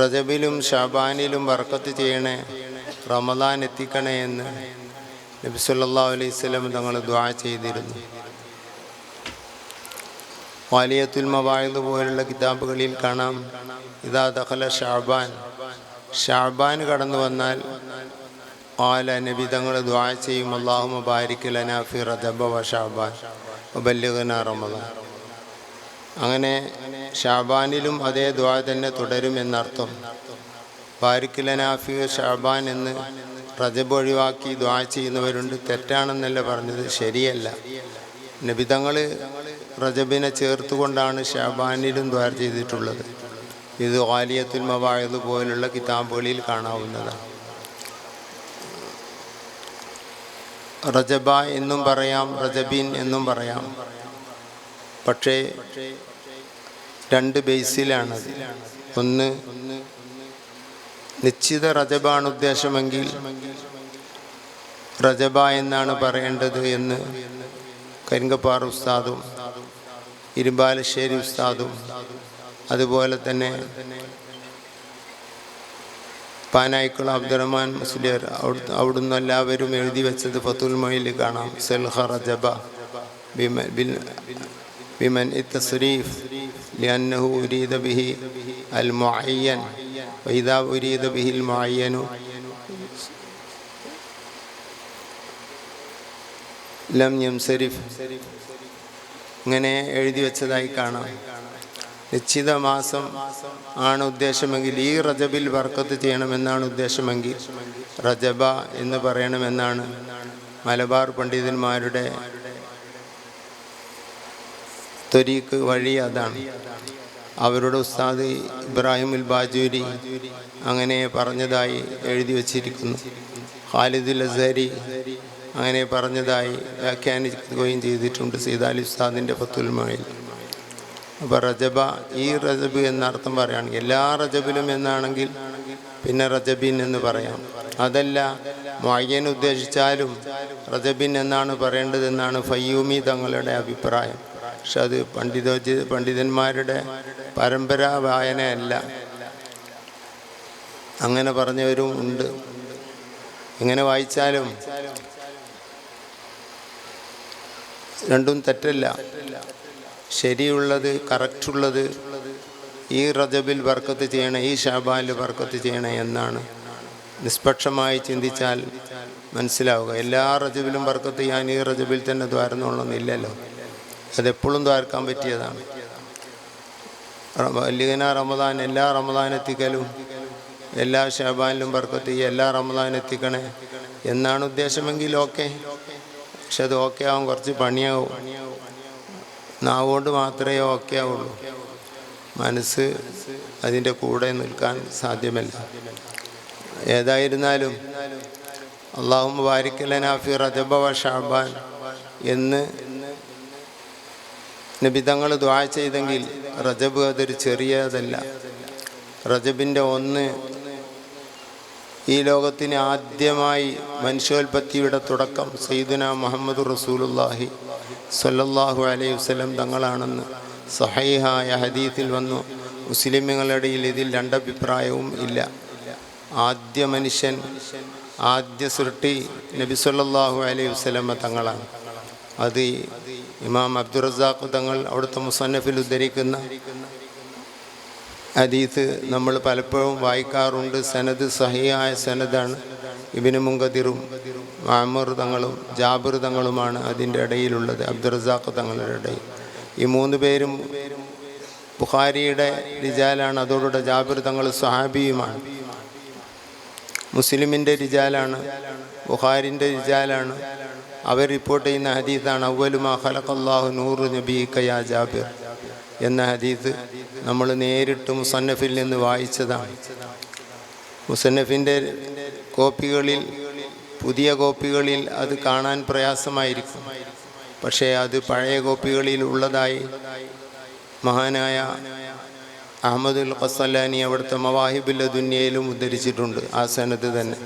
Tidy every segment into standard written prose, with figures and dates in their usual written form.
റജബിലും ഷാബാനിലും ബർക്കത്ത് ചെയ്യണേ, റമദാൻ എത്തിക്കണേ എന്ന് നബി സല്ലല്ലാഹു അലൈഹി വസല്ലം തങ്ങൾ ദുആ ചെയ്തിരുന്നു. വാലിയത്തുൽ മവാഇദ് പോലുള്ള കിതാബുകളിൽ കാണാം, ഇദാ ദഖല ഷഅബാൻ, ഷഅബാൻ കടന്നു വന്നാൽ ഖാല, നബി തങ്ങൾ ദുആ ചെയ്യും, അല്ലാഹുമ്മ ബാരിക് ലനാ ഫി റജബ വ ഷഅബാൻ വബല്ലിഗ്നാ റമദാൻ. അങ്ങനെ ഷാബാനിലും അതേ ദുആ തന്നെ തുടരുമെന്നർത്ഥം. ബാരിക് ലനാ ഫി ഷഅബാൻ എന്ന് റജബ് ഒഴിവാക്കി ദുആ ചെയ്യുന്നവരുണ്ട്. തെറ്റാണെന്നല്ല പറഞ്ഞത്, ശരിയല്ല. നബി തങ്ങൾ റജബിനെ ചേർത്തുകൊണ്ടാണ് ഷാബാനിലും ദുആ ചെയ്തിട്ടുള്ളത്. ഇത് ഗാലിയത്തുൽ മവാഇദ് പോലുള്ള കിതാബുകളിൽ കാണാവുന്നതാണ്. റജബ എന്നും പറയാം, റജബീൻ എന്നും പറയാം. പക്ഷേ രണ്ട് ബേസിലാണത്. ഒന്ന്, നിശ്ചിത റജബാണ് ഉദ്ദേശമെങ്കിൽ റജബ എന്നാണ് പറയേണ്ടത് എന്ന് കരിങ്കപ്പാറ ഉസ്താദും ഇരുമ്പാലശ്ശേരി ഉസ്താദും അതുപോലെ തന്നെ പാനായിക്കുള അബ്ദുറഹ്മാൻ മുസ്ലിയാർ അവിടുന്ന് എല്ലാവരും എഴുതി വെച്ചത് ഫത്തുൽ മൊയിൽ കാണാം. സൽഹ റജബ ബിമൻ التصريف لأنه أريد به المعين وإذا أريد به المعين لم ينصرف. ഇങ്ങനെ എഴുതി വെച്ചതായി കാണാം. നിശ്ചിത മാസം ആണ് ഉദ്ദേശമെങ്കിൽ, ഈ റജബിൽ ബർക്കത്ത് ചെയ്യണമെന്നാണ് ഉദ്ദേശമെങ്കിൽ റജബ എന്ന് പറയണമെന്നാണ് മലബാർ പണ്ഡിതന്മാരുടെ ത്വരീഖ് വഴി. അതാണ് അവരുടെ ഉസ്താദ് ഇബ്രാഹിമുൽ ബാജൂരി അങ്ങനെ പറഞ്ഞതായി എഴുതി വച്ചിരിക്കുന്നു. ഖാലിദുൽ അസ്ഹരി അങ്ങനെ പറഞ്ഞതായി വ്യാഖ്യാനിക്കുകയും ചെയ്തിട്ടുണ്ട് സീതാലി ഉസ്താദിൻ്റെ ഫത്തുൽ മൊയിൽ. അപ്പോൾ റജബ, ഈ റജബ് എന്നർത്ഥം പറയുകയാണെങ്കിൽ, എല്ലാ റജബിലും എന്നാണെങ്കിൽ പിന്നെ റജബിൻ എന്ന് പറയാം. അതല്ല, മുഅയ്യൻ ഉദ്ദേശിച്ചാലും റജബിൻ എന്നാണ് പറയേണ്ടതെന്നാണ് ഫയ്യൂമി തങ്ങളുടെ അഭിപ്രായം. പക്ഷെ അത് പണ്ഡിതന്മാരുടെ പരമ്പരാ വായനയല്ല. അങ്ങനെ പറഞ്ഞവരും ഉണ്ട്. ഇങ്ങനെ വായിച്ചാലും രണ്ടും തെറ്റല്ല. ശരിയുള്ളത്, കറക്റ്റുള്ളത് ഈ റജബിൽ ബർക്കത്ത് ചെയ്യണേ, ഈ ഷാബാനിൽ ബർക്കത്ത് ചെയ്യണേ എന്നാണ്. നിഷ്പക്ഷമായി ചിന്തിച്ചാൽ മനസ്സിലാവുക. എല്ലാ റജബിലും ബർക്കത്ത് ചെയ്യാൻ ഈ റജബിൽ തന്നെ ദ്വാരന്നൊള്ളൊന്നില്ലല്ലോ. അതെപ്പോഴും ദ്വാരക്കാൻ പറ്റിയതാണ്. ബല്ലിഗ്നാ റമദാൻ, എല്ലാ റമദാൻ എത്തിക്കലും, എല്ലാ ഷാബാനിലും ബർക്കത്ത് ചെയ്യുക, എല്ലാ റമദാൻ എത്തിക്കണേ എന്നാണ് ഉദ്ദേശമെങ്കിൽ ഓക്കെ. പക്ഷെ അത് ഓക്കെ ആവും, കുറച്ച് പണിയാവും. നാവുകൊണ്ട് മാത്രമേ ഓക്കെ ആവുള്ളൂ, മനസ്സ് അതിൻ്റെ കൂടെ നിൽക്കാൻ സാധ്യമല്ല. ഏതായിരുന്നാലും അല്ലാഹുമ്മ ബാരിക് ലനാ ഫി റജബ വ ഷഅബാൻ എന്ന് നബി തങ്ങൾ ദുആ ചെയ്തെങ്കിൽ റജബ് അതൊരു ചെറിയതല്ല. റജബിൻ്റെ ഒന്ന് ഈ ലോകത്തിന് ആദ്യമായി മനുഷ്യോൽപത്തിയുടെ തുടക്കം സയ്യിദുനാ മുഹമ്മദ് റസൂലുള്ളാഹി സ്വല്ലല്ലാഹു അലൈഹി വസല്ലം തങ്ങളാണെന്ന് സഹീഹായ ഹദീസിൽ വന്നു. മുസ്ലിമുകളുടെ ഇതിൽ രണ്ടഭിപ്രായവും ഇല്ല. ആദ്യ മനുഷ്യൻ, ആദ്യ സൃഷ്ടി നബി സ്വല്ലല്ലാഹു അലൈഹി വസല്ലം തങ്ങളാണ്. അത് ഇമാം അബ്ദുറസാഖ് തങ്ങൾ അവിടുത്തെ മുസന്നഫിൽ ഉദ്ധരിക്കുന്ന ഹദീസ് നമ്മൾ പലപ്പോഴും വായിക്കാറുണ്ട്. സനദ് സഹിയായ സനദാണ്. ഇബ്നു മുൻകദിറും മഅ്മർ തങ്ങളും ജാബിർ തങ്ങളുമാണ് അതിൻ്റെ ഇടയിലുള്ളത്, അബ്ദുറസാഖ് തങ്ങളുടെ ഇടയിൽ. ഈ മൂന്ന് പേരും ബുഖാരിയുടെ റിജാലാണ്. അതോടുകൂടെ ജാബിർ തങ്ങൾ സ്വഹാബിയുമാണ്. മുസ്ലിമിൻ്റെ റിജാലാണ്, ബുഖാരിൻ്റെ റിജാലാണ്. അവർ റിപ്പോർട്ട് ചെയ്യുന്ന ഹദീസാണ് അവ്വലു മാ ഖലഖല്ലാഹു നൂറു നബിയിക യാ ജാബിർ എന്ന ഹദീസ്. നമ്മൾ നേരിട്ട് മുസന്നഫിൽ നിന്ന് വായിച്ചതാണ്. മുസന്നഫിൻ്റെ കോപ്പികളിൽ, പുതിയ കോപ്പികളിൽ അത് കാണാൻ പ്രയാസമായിരിക്കും. പക്ഷേ അത് പഴയ കോപ്പികളിൽ ഉള്ളതായി മഹാനായ അഹ്മദുൽ ഖസ്സലാനി അവിടുത്തെ മവാഹിബുൽ ദുനിയയിലും ഉദ്ധരിച്ചിട്ടുണ്ട്. ആ സനദ് തന്നെ.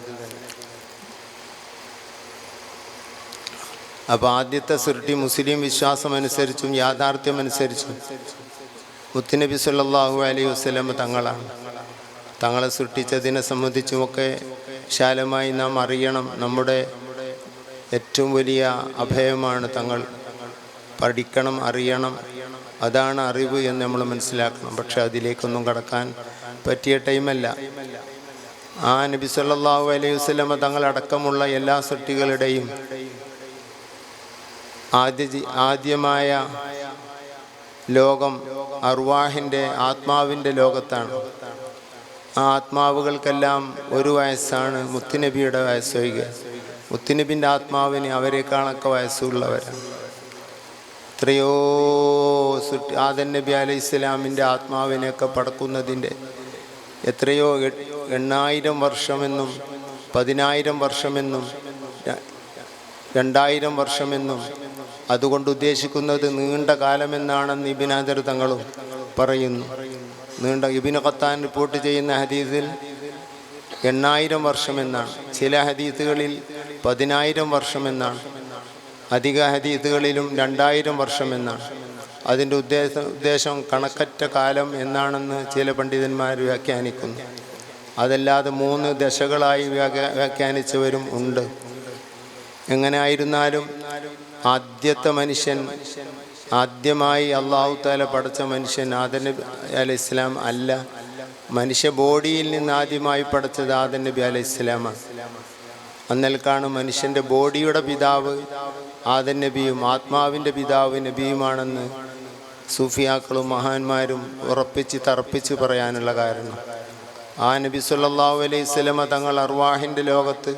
അപ്പോൾ ആദ്യത്തെ സൃഷ്ടി മുസ്ലിം വിശ്വാസമനുസരിച്ചും യാഥാർത്ഥ്യമനുസരിച്ചും മുത്തുനബി സല്ലല്ലാഹു അലൈഹി വസല്ലം തങ്ങളാണ്. തങ്ങളെ സൃഷ്ടിച്ചതിനെ സംബന്ധിച്ചുമൊക്കെ വിശാലമായി നാം അറിയണം. നമ്മുടെ ഏറ്റവും വലിയ അഭയമാണ് തങ്ങൾ. പഠിക്കണം, അറിയണം, അതാണ് അറിവ് എന്ന് നമ്മൾ മനസ്സിലാക്കണം. പക്ഷെ അതിലേക്കൊന്നും കടക്കാൻ പറ്റിയ ടൈമല്ല. ആ നബി സല്ലല്ലാഹു അലൈഹി വസല്ലമ തങ്ങളടക്കമുള്ള എല്ലാ സൃഷ്ടികളുടെയും ആദ്യമായ ലോകം അർവാഹിൻ്റെ ആത്മാവിൻ്റെ ലോകത്താണ്. ആ ആത്മാവുകൾക്കെല്ലാം ഒരു വയസ്സാണ് മുത്തുനബിയുടെ വയസ്സൊഴികെ. മുത്തുനബിൻ്റെ ആത്മാവിന് അവരെക്കാളൊക്കെ വയസ്സുള്ളവരാണ്. എത്രയോ ആദം നബി അലൈഹി സ്വലാമിൻ്റെ ആത്മാവിനെയൊക്കെ പടക്കുന്നതിൻ്റെ എത്രയോ 8,000 വർഷമെന്നും 10,000 വർഷമെന്നും 2,000 വർഷമെന്നും അതുകൊണ്ട് ഉദ്ദേശിക്കുന്നത് നീണ്ട കാലമെന്നാണെന്ന് ഇബ്നു ഹജർ തങ്ങളും പറയുന്നു. ഇബ്നു ഖത്താൻ റിപ്പോർട്ട് ചെയ്യുന്ന ഹദീസിൽ 8,000 വർഷമെന്നാണ്, ചില ഹദീസുകളിൽ 10,000 വർഷമെന്നാണ്, അധിക ഹദീസുകളിലും 2,000 വർഷമെന്നാണ്. അതിൻ്റെ ഉദ്ദേശം കണക്കറ്റ കാലം എന്നാണെന്ന് ചില പണ്ഡിതന്മാർ വ്യാഖ്യാനിക്കുന്നു. അതല്ലാതെ 3 ദശകളായി വ്യാഖ്യാനിച്ചവരും ഉണ്ട്. എങ്ങനെ ആയിരുന്നാലും ആദ്യത്തെ മനുഷ്യൻ, ആദ്യമായി അള്ളാഹു തആല പടച്ച മനുഷ്യൻ ആദം നബി അലൈഹി സ്വലാം അല്ല. മനുഷ്യ ബോഡിയിൽ നിന്ന് ആദ്യമായി പടച്ചത് ആദം നബി അലൈഹി സ്വലാമാണ്. അന്നൽക്കാണ് മനുഷ്യൻ്റെ ബോഡിയുടെ പിതാവ് ആദം നബിയും ആത്മാവിൻ്റെ പിതാവ് നബിയുമാണെന്ന് സൂഫിയാക്കളും മഹാന്മാരും ഉറപ്പിച്ച് തറപ്പിച്ച് പറയാനുള്ള കാരണം. ആ നബി സല്ലല്ലാഹു അലൈഹി വസല്ലമ തങ്ങൾ അർവാഹിൻ്റെ ലോകത്ത്,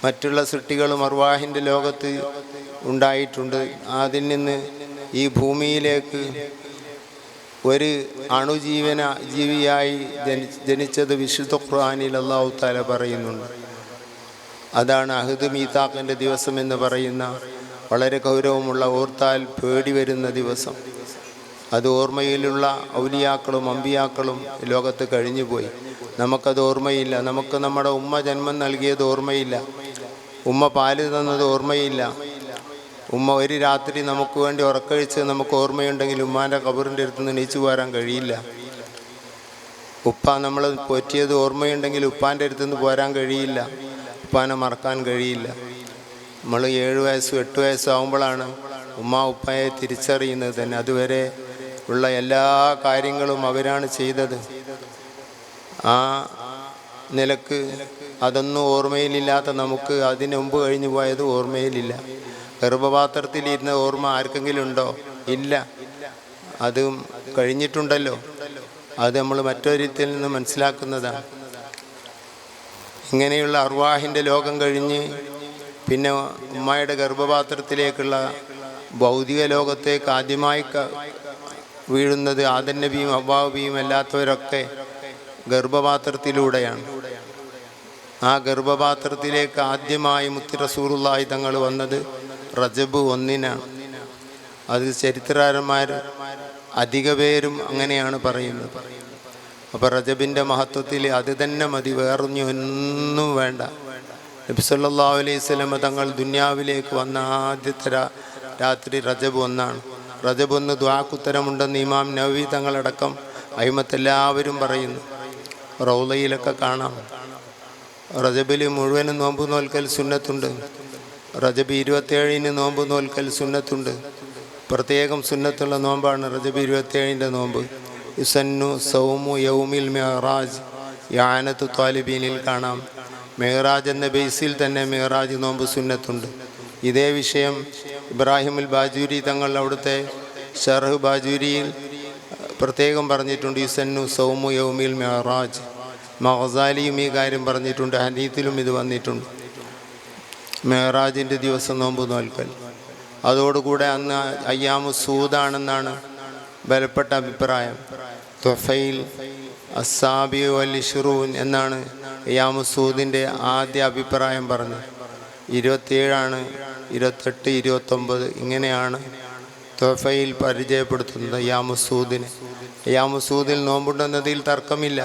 മറ്റുള്ള സൃഷ്ടികളും അർവാഹിൻ്റെ ലോകത്ത് ഉണ്ടായിട്ടുണ്ട്. അതിൽ നിന്ന് ഈ ഭൂമിയിലേക്ക് ഒരു ജീവിയായി ജനിച്ചത് വിശുദ്ധ ഖുർആനിൽ അല്ലാഹു തആല പറയുന്നുണ്ട്. അതാണ് അഹ്ദ് മീതാഖിൻ്റെ ദിവസം എന്ന് പറയുന്ന വളരെ ഗൗരവമുള്ള, ഓർത്താൽ പേടി വരുന്ന ദിവസം. അത് ഓർമ്മയിലുള്ള ഔലിയാക്കളും അമ്പിയാക്കളും ലോകത്ത് കഴിഞ്ഞുപോയി. നമുക്കത് ഓർമ്മയില്ല. നമുക്ക് നമ്മുടെ ഉമ്മ ജന്മം നൽകിയത് ഓർമ്മയില്ല, ഉമ്മ പാല് തന്നത് ഓർമ്മയില്ല, ഉമ്മ ഒരു രാത്രി നമുക്ക് വേണ്ടി ഉറക്കഴിച്ച് നമുക്ക് ഓർമ്മയുണ്ടെങ്കിൽ ഉമ്മാൻ്റെ ഖബറിൻ്റെ അടുത്ത് നിന്ന് എണീച്ചു പോരാൻ കഴിയില്ല. ഉപ്പ നമ്മൾ പോറ്റിയത് ഓർമ്മയുണ്ടെങ്കിൽ ഉപ്പാൻ്റെ അടുത്ത് നിന്ന് പോരാൻ കഴിയില്ല, ഉപ്പാനെ മറക്കാൻ കഴിയില്ല. നമ്മൾ 7 വയസ്സും 8 വയസ്സും ആകുമ്പോഴാണ് ഉമ്മ ഉപ്പയെ തിരിച്ചറിയുന്നത് തന്നെ. അതുവരെ ഉള്ള എല്ലാ കാര്യങ്ങളും അവരാണ് ചെയ്തത്. ആ നിലക്ക് അതൊന്നും ഓർമ്മയിലില്ലാത്ത നമുക്ക് അതിന് മുമ്പ് കഴിഞ്ഞു പോയത് ഓർമ്മയിലില്ല. ഗർഭപാത്രത്തിലിരുന്ന ഓർമ്മ ആർക്കെങ്കിലും ഉണ്ടോ? ഇല്ല. അതും കഴിഞ്ഞിട്ടുണ്ടല്ലോ. അത് നമ്മൾ മറ്റൊരിത്തിൽ നിന്ന് മനസ്സിലാക്കുന്നതാണ്. ഇങ്ങനെയുള്ള അർവാഹിൻ്റെ ലോകം കഴിഞ്ഞ് പിന്നെ ഉമ്മയുടെ ഗർഭപാത്രത്തിലേക്കുള്ള ഭൗതിക ലോകത്തേക്ക് ആദ്യമായി വീഴുന്നത് ആദം നബിയും ഹവ്വാ ബിയും അല്ലാത്തവരൊക്കെ ഗർഭപാത്രത്തിലൂടെയാണ്. ആ ഗർഭപാത്രത്തിലേക്ക് ആദ്യമായി മുത്ത് റസൂലുള്ളാഹി തങ്ങൾ വന്നത് റജബ് 1-നാണ്. അത് ചരിത്രകാരന്മാർ അധിക പേരും അങ്ങനെയാണ് പറയുന്നത്. അപ്പോൾ റജബിൻ്റെ മഹത്വത്തിൽ അത് തന്നെ മതി, വേറൊന്നും വേണ്ട. നബി സല്ലല്ലാഹു അലൈഹി വസല്ലം തങ്ങൾ ദുനിയാവിലേക്ക് വന്ന ആദ്യത്തെ രാത്രി റജബ് 1-നാണ്. റജബ് 1 ദുആക്കുത്തരമുണ്ടെന്ന് ഇമാം നവവി തങ്ങളടക്കം അയിമത്തെല്ലാവരും പറയുന്നു. റൗളയിലൊക്കെ കാണാം. റജബിൽ മുഴുവനും നോമ്പ് നോൽക്കൽ സുന്നത്തുണ്ട്. റജബ് 27-ന് നോമ്പ് നോൽക്കൽ സുന്നത്തുണ്ട്. പ്രത്യേകം സുന്നത്തുള്ള നോമ്പാണ് റജബ് 27-ൻ്റെ നോമ്പ്. യുസന്നു സൗമു യൗമിൽ മിഅ്റാജ് യാനത്തു ത്വാലിബീനിൽ കാണാം. മിഅ്റാജ് എന്ന ബേസിൽ തന്നെ മിഅ്റാജ് നോമ്പ് സുന്നത്തുണ്ട്. ഇതേ വിഷയം ഇബ്രാഹിമുൽ ബാജൂരി തങ്ങൾ അവിടുത്തെ ഷർഹ് ബാജൂരിയിൽ പ്രത്യേകം പറഞ്ഞിട്ടുണ്ട്. യുസന്നു സൗമു യൗമിൽ മിഅ്റാജ്. മഗ്സാലിയും ഈ കാര്യം പറഞ്ഞിട്ടുണ്ട്, ഹദീസിലും ഇത് വന്നിട്ടുണ്ട്. മിഅ്റാജിൻ്റെ ദിവസം നോമ്പ് നോൽക്കൽ. അതോടുകൂടെ അന്ന് അയ്യാമു സൂദാണെന്നാണ് ബലപ്പെട്ട അഭിപ്രായം. തുഫൈൽ അസ്സാബി വൽ ഇശ്റൂൻ എന്നാണ് അയ്യാമു സൂദിൻ്റെ ആദ്യ അഭിപ്രായം പറഞ്ഞത്. 27 28 29 ഇങ്ങനെയാണ് തുഫൈൽ പരിചയപ്പെടുത്തുന്നത് അയ്യാമു സൂദിനെ. അയ്യാമു സൂദിൽ നോമ്പുണ്ടെന്നതിൽ തർക്കമില്ല.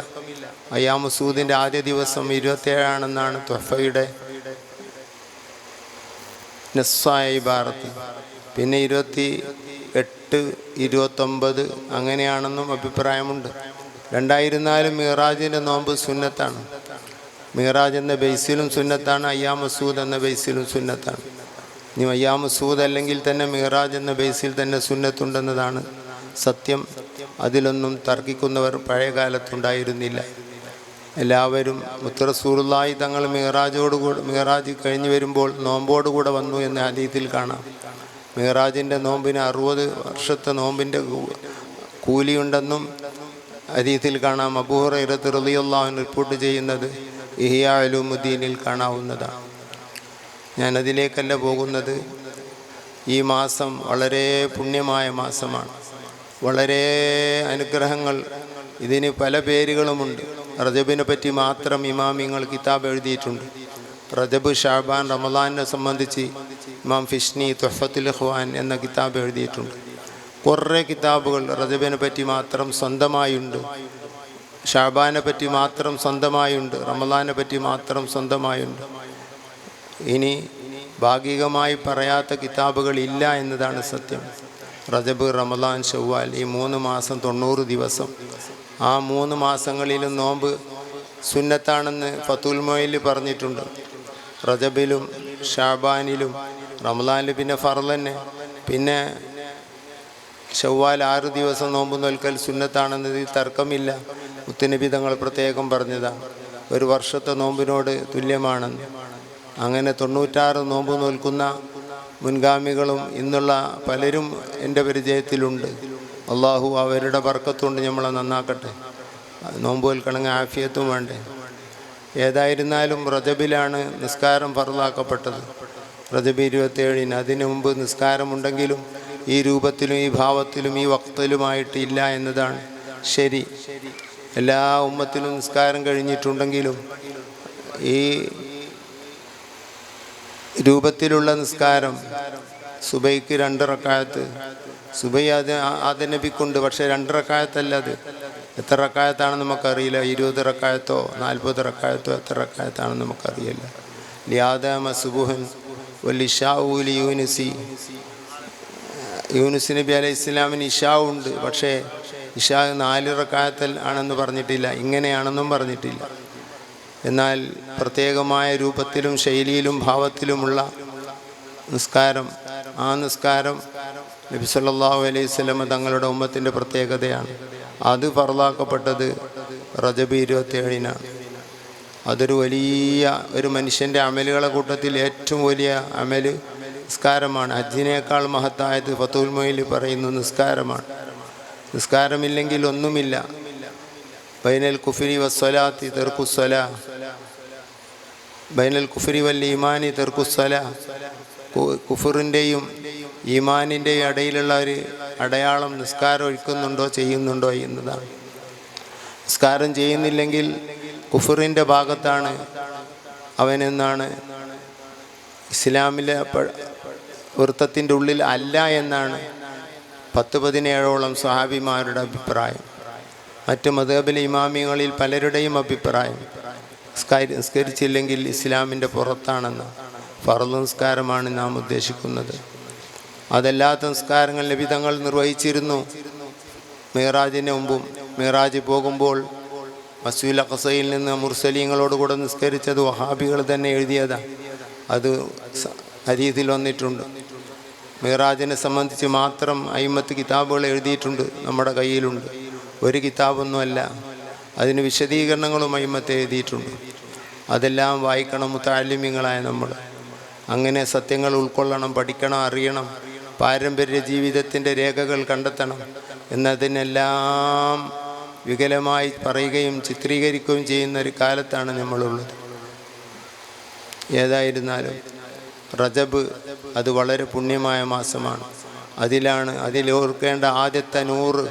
അയ്യാമു സൂദിൻ്റെ ആദ്യ ദിവസം 27 തുഫയുടെ നസ്സായ ഇബാറത്ത്. പിന്നെ 28 29 അങ്ങനെയാണെന്നും അഭിപ്രായമുണ്ട്. രണ്ടായിരുന്നാലും മിറാജിൻ്റെ നോമ്പ് സുന്നത്താണ്. മിറാജ് എന്ന ബേസിലും സുന്നത്താണ്, അയ്യാമു സൂദ് എന്ന ബേസിലും സുന്നത്താണ്. ഇനി അയ്യാമു സൂദ് അല്ലെങ്കിൽ തന്നെ മിറാജ് എന്ന ബേസിൽ തന്നെ സുന്നത്തുണ്ടെന്നതാണ് സത്യം. അതിലൊന്നും തർക്കിക്കുന്നവർ പഴയ കാലത്തുണ്ടായിരുന്നില്ല. എല്ലാവരും മുത്ത് റസൂലുള്ളാഹി തങ്ങൾ മിറാജ് കഴിഞ്ഞ് വരുമ്പോൾ നോമ്പോടുകൂടെ വന്നു എന്ന ഹദീസിൽ കാണാം. മിറാജിൻ്റെ നോമ്പിന് 60 വർഷത്തെ നോമ്പിൻ്റെ കൂലിയുണ്ടെന്നും ഹദീസിൽ കാണാം. അബൂ ഹുറൈറ റളിയല്ലാഹു അൻഹു റിപ്പോർട്ട് ചെയ്യുന്നത് ഇഹ്യാ ഉലൂമുദ്ദീനിൽ കാണാവുന്നതാണ്. ഞാനതിലേക്കല്ല പോകുന്നത്. ഈ മാസം വളരെ പുണ്യമായ മാസമാണ്, വളരെ അനുഗ്രഹങ്ങൾ. ഇതിന് പല പേരുകളുമുണ്ട്. റജബിനെ പറ്റി മാത്രം ഇമാമിങ്ങൾ കിതാബ് എഴുതിയിട്ടുണ്ട്. റജബ്, ഷഅബാൻ, റമളാനെ സംബന്ധിച്ച് ഇമാം ഫിഷ്നി തുഹ്ഫത്തുൽ ഇഖ്വാൻ എന്ന കിതാബ് എഴുതിയിട്ടുണ്ട്. കുറേ കിതാബുകൾ റജബിനെ പറ്റി മാത്രം സ്വന്തമായുണ്ട്, ഷഅബാനെ പറ്റി മാത്രം സ്വന്തമായുണ്ട്, റമളാനെ പറ്റി മാത്രം സ്വന്തമായുണ്ട്. ഇനി ഭാഗികമായി പറയാത്ത കിതാബുകൾ ഇല്ല എന്നതാണ് സത്യം. റജബ്, റമളാൻ, ശവ്വാൽ, ഈ 3 മാസം 90 ദിവസം. ആ 3 മാസങ്ങളിലും നോമ്പ് സുന്നത്താണെന്ന് ഫതുൽ മൊയിൽ പറഞ്ഞിട്ടുണ്ട്. റജബിലും ഷഅബാനിലും റമളാനിലും പിന്നെ ഫർള് തന്നെ. പിന്നെ ശവ്വാൽ 6 ദിവസം നോമ്പ് നോൽക്കൽ സുന്നത്താണെന്നതിൽ തർക്കമില്ല. മുത്തുനബി തങ്ങൾ പ്രത്യേകം പറഞ്ഞതാണ്, ഒരു വർഷത്തെ നോമ്പിനോട് തുല്യമാണെന്ന്. അങ്ങനെ 96 നോമ്പ് നോൽക്കുന്ന മുൻഗാമികളും ഇന്നുള്ള പലരും എൻ്റെ പരിചയത്തിലുണ്ട്. അള്ളാഹു അവരുടെ ബർക്കത്തുകൊണ്ട് നമ്മളെ നന്നാക്കട്ടെ. നോമ്പ് നോൽക്കണമെങ്കിൽ ആഫിയത്തും വേണ്ടേ. ഏതായിരുന്നാലും റജബിലാണ് നിസ്കാരം ഫർളാക്കപ്പെട്ടത്, റജബ് 27-ന്. അതിനു മുമ്പ് നിസ്കാരമുണ്ടെങ്കിലും ഈ രൂപത്തിലും ഈ ഭാവത്തിലും ഈ വക്തിലുമായിട്ട് ഇല്ല എന്നതാണ് ശരി. എല്ലാ ഉമ്മത്തിലും നിസ്കാരം കഴിഞ്ഞിട്ടുണ്ടെങ്കിലും ഈ രൂപത്തിലുള്ള നിസ്കാരം, സുബൈക്ക് 2 റക്അത്ത്, സുബൈ ആദ്യ നബിക്കുണ്ട്, പക്ഷേ 2 റക്അത്തല്ല. അത് എത്ര റക്അത്താണെന്ന് നമുക്കറിയില്ല. 20 റക്അത്തോ 40 റക്അത്തോ എത്ര റക്അത്താണെന്ന് നമുക്കറിയില്ല. ലിയാദമ സുബുഹൻ വലിഷാഉ ലിയൂനിസി, യൂനുസ് നബി അലൈഹി ഇസ്ലാമിന് ഇഷാ ഉണ്ട്, പക്ഷേ ഇഷാ 4 റക്അത്തിൽ ആണെന്ന് പറഞ്ഞിട്ടില്ല, ഇങ്ങനെയാണെന്നും പറഞ്ഞിട്ടില്ല. എന്നാൽ പ്രത്യേകമായ രൂപത്തിലും ശൈലിയിലും ഭാവത്തിലുമുള്ള നിസ്കാരം, ആ നിസ്കാരം നബി സല്ലല്ലാഹു അലൈഹി വസല്ലം തങ്ങളുടെ ഉമ്മത്തിൻ്റെ പ്രത്യേകതയാണ്. അത് ഫർളാക്കപ്പെട്ടത് റജബ് 27-നാണ്. അതൊരു വലിയ ഒരു മനുഷ്യൻ്റെ അമലുകളെ കൂട്ടത്തിൽ ഏറ്റവും വലിയ അമല് നിസ്കാരമാണ്. ഹജ്ജിനേക്കാൾ മഹത്തായത് ഫതുൽ മൊയിൽ പറയുന്നു നിസ്കാരമാണ്. നിസ്കാരമില്ലെങ്കിൽ ഒന്നുമില്ല. ബൈനൽ കുഫ്രി വസ്സലാത്തി തർക്കുസ്സലാ, ബൈനൽ കുഫ്രി വൽ ഈമാനി തർക്കുസ്സലാ. കുഫറിൻ്റെയും ഈമാനിൻ്റെയും ഇടയിലുള്ള ഒരു അടയാളം നിസ്കാരം ഒഴിക്കുന്നുണ്ടോ ചെയ്യുന്നുണ്ടോ എന്നതാണ്. നിസ്കാരം ചെയ്യുന്നില്ലെങ്കിൽ കുഫറിൻ്റെ ഭാഗത്താണ് അവനെന്നാണ്, ഇസ്ലാമിലെ വൃത്തത്തിൻ്റെ ഉള്ളിൽ അല്ല എന്നാണ് 10-17ഓളം സ്വഹാബിമാരുടെ അഭിപ്രായം. മറ്റ് മദ്ഹബിലെ ഇമാമിങ്ങളിൽ പലരുടെയും അഭിപ്രായം നിസ്കരിച്ചില്ലെങ്കിൽ ഇസ്ലാമിൻ്റെ പുറത്താണെന്ന്. ഫർള് നിസ്കാരമാണ് നാം ഉദ്ദേശിക്കുന്നത്. അതല്ലാത്ത നിസ്കാരങ്ങൾ നബി തങ്ങൾ നിർവഹിച്ചിരുന്നു. മിറാജിന് മുമ്പും മിറാജ് പോകുമ്പോൾ മസ്ജിദുൽ അഖ്സയിൽ നിന്ന് മുർസലീങ്ങളോടുകൂടെ നിസ്കരിച്ചത് വഹാബികൾ തന്നെ എഴുതിയതാണ്. അത് ഹദീസിൽ വന്നിട്ടുണ്ട്. മിറാജിനെ സംബന്ധിച്ച് മാത്രം അയിമ്മത്ത് കിതാബുകൾ എഴുതിയിട്ടുണ്ട്, നമ്മുടെ കയ്യിലുണ്ട്. ഒരു കിതാബൊന്നുമല്ല, അതിന് വിശദീകരണങ്ങളും അയിമ്മത്ത് എഴുതിയിട്ടുണ്ട്. അതെല്ലാം വായിക്കണം മുതഅല്ലിമീങ്ങളായ നമ്മൾ. അങ്ങനെ സത്യങ്ങൾ ഉൾക്കൊള്ളണം, പഠിക്കണം, അറിയണം, പാരമ്പര്യ ജീവിതത്തിൻ്റെ രേഖകൾ കണ്ടെത്തണം. എന്നതിനെല്ലാം വികലമായി പറയുകയും ചിത്രീകരിക്കുകയും ചെയ്യുന്ന ഒരു കാലത്താണ് നമ്മളുള്ളത്. ഏതായിരുന്നാലും റജബ് അത് വളരെ പുണ്യമായ മാസമാണ്. അതിലോർക്കേണ്ട ആദ്യത്തെ 100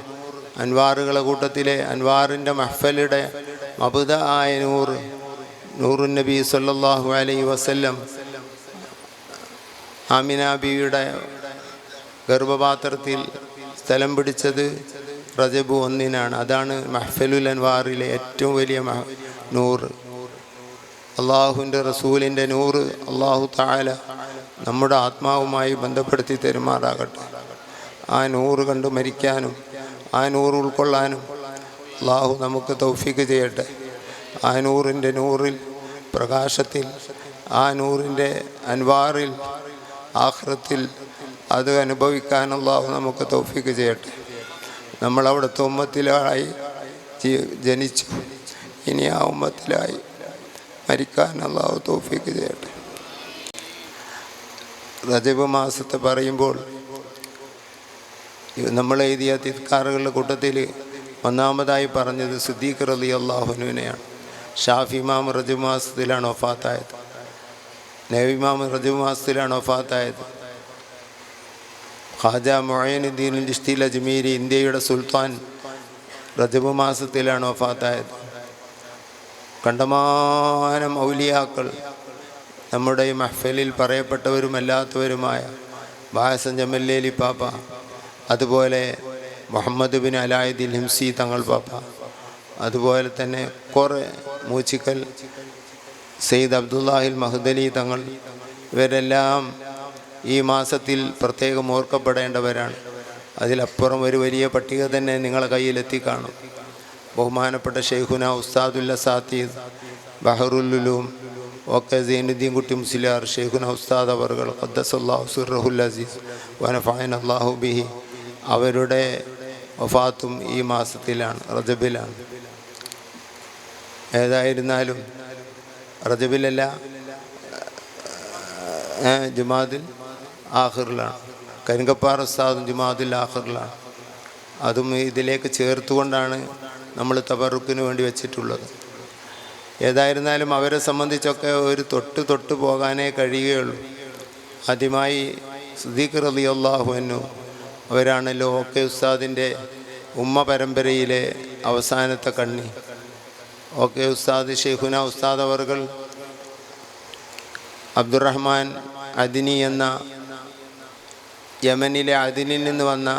അൻവാറുകളെ കൂട്ടത്തിലെ അൻവാറിൻ്റെ മഹ്ഫലിയുടെ മബ്ദ ആയ നൂറുൻ നബി സല്ലല്ലാഹു അലൈഹി വസല്ലം ആമിന ബീവിയുടെ ഗർഭപാത്രത്തിൽ സ്ഥലം പിടിച്ചത് റജബ് 1-നാണ്. അതാണ് മഹ്ഫലുൽ അൻവാറിലെ ഏറ്റവും വലിയ 100. അള്ളാഹുവിൻ്റെ റസൂലിൻ്റെ 100 അള്ളാഹു തആല നമ്മുടെ ആത്മാവുമായി ബന്ധപ്പെടുത്തി തെരുമാറാകട്ടെ. ആ 100 കണ്ട് മരിക്കാനും ആ 100 ഉൾക്കൊള്ളാനും അള്ളാഹു നമുക്ക് തൗഫീക്ക് ചെയ്യട്ടെ. ആ നൂറിൻ്റെ നൂറിൽ പ്രകാശത്തിൽ, ആ നൂറിൻ്റെ അൻവാറിൽ ആഖിറത്തിൽ അത് അനുഭവിക്കാൻ അള്ളാഹു നമുക്ക് തൗഫീക്ക് ചെയ്യട്ടെ. നമ്മളവിടുത്തെ ഉമ്മത്തിലായി ജനിച്ചു, ഇനി ആ ഉമ്മത്തിലായി മരിക്കാൻ അള്ളാഹു തൗഫീക്ക് ചെയ്യട്ടെ. റജബ് മാസത്തെ പറയുമ്പോൾ നമ്മൾ എഴുതിയ തിദ്കാറുകളുടെ കൂട്ടത്തിൽ ഒന്നാമതായി പറഞ്ഞത് സിദ്ദീഖ് റളിയല്ലാഹു അൻഹുവിനെയാണ്. ഷാഫി ഇമാം റജബ് മാസത്തിലാണ് വഫാത്തായത്. നബി ഇമാം റജബ് മാസത്തിലാണ് വഫാത്തായത്. ഖാജ മുഈനുദ്ദീൻ ചിശ്തി അജ്മീരി, ഇന്ത്യയുടെ സുൽത്താൻ, റജബ് മാസത്തിലാണ് വഫാത്തായത്. കണ്ടമാനം ഔലിയാക്കൾ നമ്മുടെ ഈ മഹ്ഫലിൽ പറയപ്പെട്ടവരുമല്ലാത്തവരുമായ ബാസൻ ജമല്ലേലി പാപ്പ, അതുപോലെ മുഹമ്മദ് ബിൻ അലായുദ്ദീൻ ഹിംസി തങ്ങൾ പാപ്പ, അതുപോലെ തന്നെ കുറേ മൂച്ചിക്കൽ സയ്യിദ് അബ്ദുല്ലാഹിൽ മഹ്ദലി തങ്ങൾ, ഇവരെല്ലാം ഈ മാസത്തിൽ പ്രത്യേകം ഓർക്കപ്പെടേണ്ടവരാണ്. അതിലപ്പുറം ഒരു വലിയ പട്ടിക തന്നെ നിങ്ങളെ കയ്യിലെത്തി കാണും. ബഹുമാനപ്പെട്ട ഷെയ്ഖുന ഉസ്താദുൽ അസാത്തീദ് ബഹറുൽ ഉലൂം ഒക്കെ സൈനുദ്ദീൻ കുട്ടി മുസ്ലിയാർ ഷെയ്ഖുന ഉസ്താദ് അവർകൾ ഖദ്ദസല്ലാഹു സിർറഹുൽ അസീസ് വനഫഅന അല്ലാഹു ബിഹി, അവരുടെ വഫാത്തും ഈ മാസത്തിലാണ്, റജബിലാണ്. ഏതായിരുന്നാലും റജബിലല്ല, ജുമാദിൽ ആഖിറിലാണ്. കരിങ്കപ്പാറ ഉസ്താദും ജുമാദിൽ ആഖിറിലാണ്. അതും ഇതിലേക്ക് ചേർത്തുകൊണ്ടാണ് നമ്മൾ തബറുക്കിന് വേണ്ടി വെച്ചിട്ടുള്ളത്. ഏതായിരുന്നാലും അവരെ സംബന്ധിച്ചൊക്കെ ഒരു തൊട്ട് പോകാനേ കഴിയുകയുള്ളൂ. ആദ്യമായി സിദ്ദീഖ് റളിയല്ലാഹു അൻഹു, അവരാണല്ലോ ഓക്കെ ഉസ്താദിൻ്റെ ഉമ്മ പരമ്പരയിലെ അവസാനത്തെ കണ്ണി. ഓക്കെ ഉസ്താദ് ഷെയ്ഖുന ഉസ്താദ് അവർകൾ അബ്ദുറഹ്മാൻ അദിനി എന്ന യമനിലെ അദിനിൽ നിന്ന് വന്ന